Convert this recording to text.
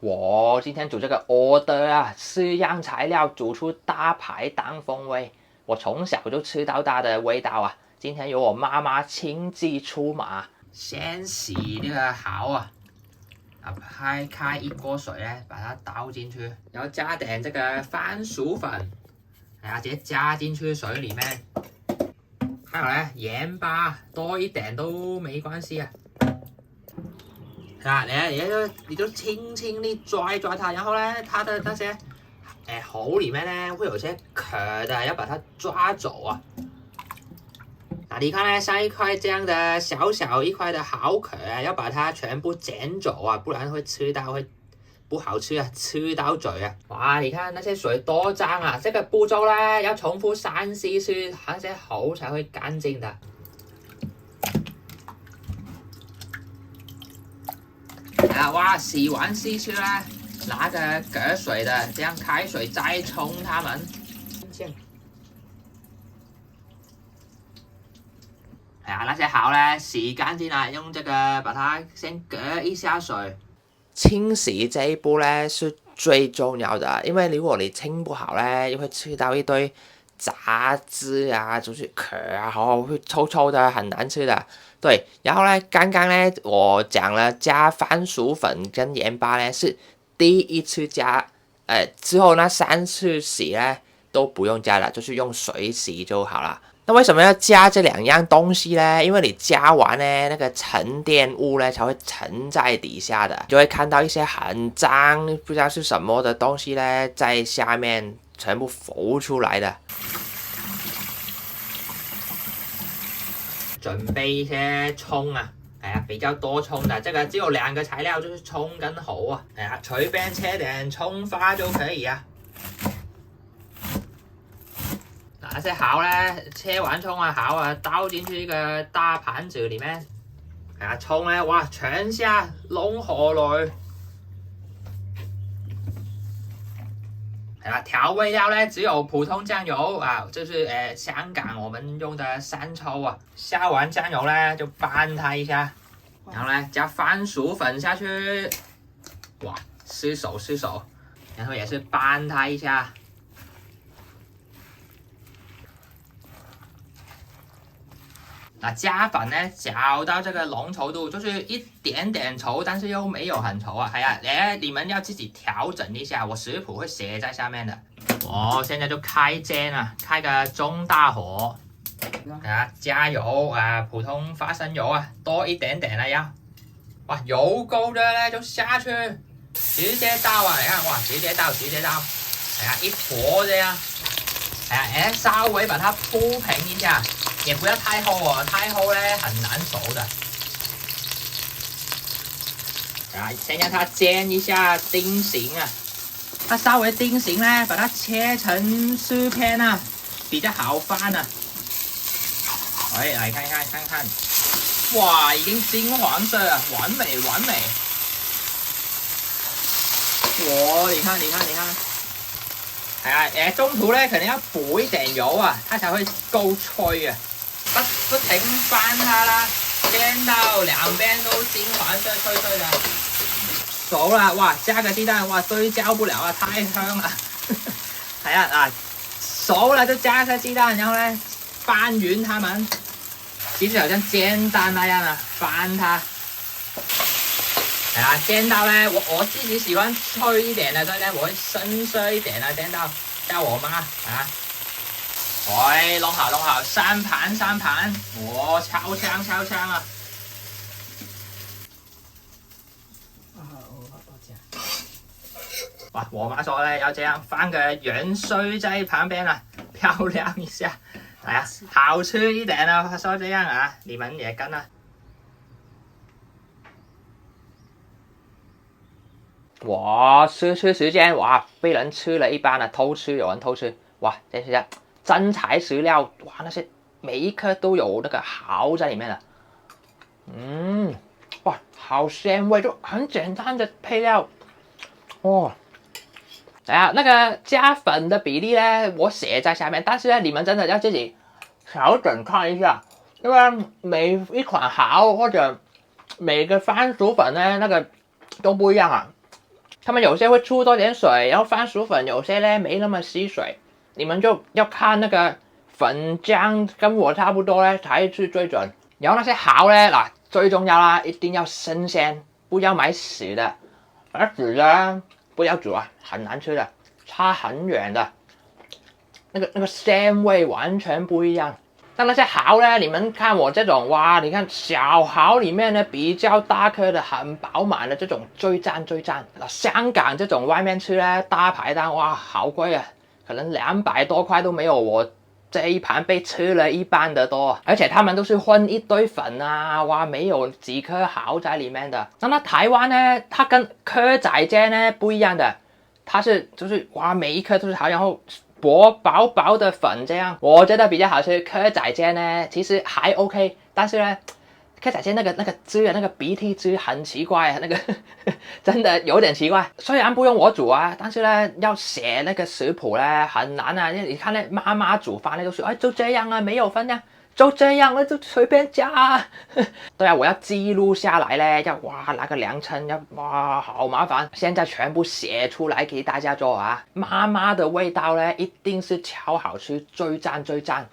我今天煮这个 order 啊，4样材料煮出大排档风味。我从小就吃到大的味道啊，今天由我妈妈亲自出马。先洗这个蚝啊，开一锅水呢，把它倒进去，然后加点这个番薯粉，直接加进去水里面。还有呢，盐巴多一点都没关系啊。你就轻轻地抓一抓它，然后呢，它的那些喉里面呢会有些壳的，要把它抓走啊。你看呢，像一块这样的小小一块的蚝壳啊，要把它全部捡走啊，不然会不好吃啊，吃到嘴啊。哇，你看那些水多脏啊！这个步骤呢要重复3、4次，那些蚝才会干净的。哇，洗完4次呢，拿个隔水的，这样开水再冲它们。那些蚝呢，洗干净了，用这个把它先隔一下水。清洗这一步呢是最重要的，因为如果你清不好呢，又会吃到一堆杂质啊，就是壳啊，然后会臭臭的，很难吃的。对，然后呢，刚刚呢我讲了加番薯粉跟盐巴呢是第一次加，之后那3次洗呢都不用加了，就是用水洗就好了。那为什么要加这2样东西呢？因为你加完呢，那个沉淀物呢才会沉在底下的，就会看到一些很脏不知道是什么的东西呢，在下面全部浮出来的。准备一些葱啊，比较多葱的，这个只有2个材料，就是葱跟蚝啊，随便切点葱花就可以啊。那些蚝呢，切完葱啊蚝啊，倒进去一个大盘子里面。葱呢，哇，全下弄河來。调味料呢只有普通酱油啊，就是香港我们用的生抽啊。下完酱油呢就拌它一下，然后呢加番薯粉下去，哇，失手，然后也是拌它一下。加粉呢，搅到这个浓稠度，就是一点点稠，但是又没有很稠啊。你们要自己调整一下，我食谱会写在下面的。我现在就开煎啊，开个中大火，加油啊，普通花生油啊，多一点点了要。哇，油够热呢就下去，直接倒啊，你看哇，直接倒，一坨这样，稍微把它铺平一下。也不要太厚哦，太厚呢很难熟的。先让它煎一下定型啊，它稍微定型呢，把它切成4片啊，比较好翻啊。来看看，哇，已经金黄色了，完美。哇，你看。中途呢可能要补一点油啊，它才会够脆啊。不停翻它啦，煎到2边都金黄色脆脆的，熟了哇！加个鸡蛋哇，对焦不了啊，太香了。熟了就加个鸡蛋，然后呢翻匀它们，其实好像煎蛋那样啊，翻它。煎到呢，我自己喜欢脆一点的，所以呢我会深色一点的煎到，叫我妈弄好，3盤，哇，超香啊！哇，我妈说呢，要这样放个元帥在旁边啊，漂亮一下，好吃一点啊，她说这样啊，你们也跟啊。哇，吃时间哇，被人吃了一半了，有人偷吃，哇，这是真材实料，哇，那些每一颗都有那个蚝在里面的，哇，好鲜味，就很简单的配料，哇，那个加粉的比例呢，我写在下面，但是呢，你们真的要自己调整看一下，因为每一款蚝或者每个番薯粉呢，那个都不一样啊。他们有些会出多点水，然后番薯粉有些呢没那么吸水，你们就要看那个粉浆跟我差不多呢才是最准。然后那些蚝呢，嗱最重要啦，一定要新鲜，不要买死的，而死的不要煮啊，很难吃的，差很远的，那个鲜味完全不一样。但那些蚝呢，你们看我这种，哇，你看小蚝里面呢比较大颗的、很饱满的这种最赞最赞。香港这种外面吃呢，大排档哇好贵啊，可能200多块都没有我这一盘被吃了一半的多，而且他们都是混一堆粉啊，哇，没有几颗蚝在里面的。那台湾呢，它跟蚵仔煎呢不一样的，它是就是哇每一颗都是蚝，然后薄薄的粉这样，我觉得比较好吃。蚵仔煎呢其实还 OK， 但是呢蚵仔煎那个汁啊，那个鼻涕汁很奇怪啊，那个真的有点奇怪。虽然不用我煮啊，但是呢要写那个食谱呢很难啊。你看那妈妈煮饭呢都说，哎就这样啊，没有分量，就这样了，就随便加啊。对啊，我要记录下来呢，要哇拿个量称，要哇好麻烦。现在全部写出来给大家做啊。妈妈的味道呢，一定是超好吃，最赞最赞。